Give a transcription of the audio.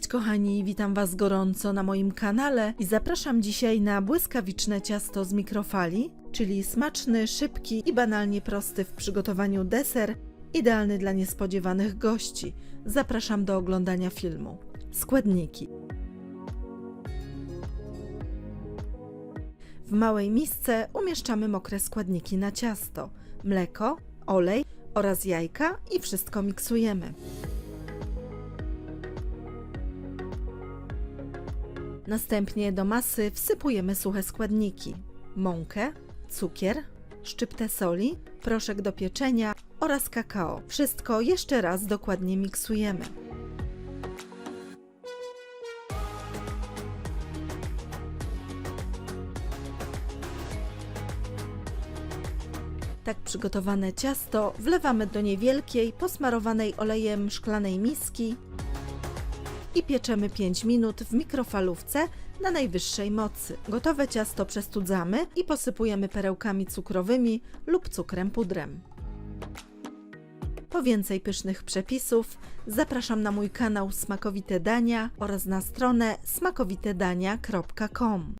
Cześć kochani, witam Was gorąco na moim kanale i zapraszam dzisiaj na błyskawiczne ciasto z mikrofali, czyli smaczny, szybki i banalnie prosty w przygotowaniu deser, idealny dla niespodziewanych gości. Zapraszam do oglądania filmu. Składniki. W małej misce umieszczamy mokre składniki na ciasto, mleko, olej oraz jajka i wszystko miksujemy. Następnie do masy wsypujemy suche składniki: mąkę, cukier, szczyptę soli, proszek do pieczenia oraz kakao. Wszystko jeszcze raz dokładnie miksujemy. Tak przygotowane ciasto wlewamy do niewielkiej, posmarowanej olejem szklanej miski i pieczemy 5 minut w mikrofalówce na najwyższej mocy. Gotowe ciasto przestudzamy i posypujemy perełkami cukrowymi lub cukrem pudrem. Po więcej pysznych przepisów zapraszam na mój kanał Smakowite Dania oraz na stronę smakowitedania.com.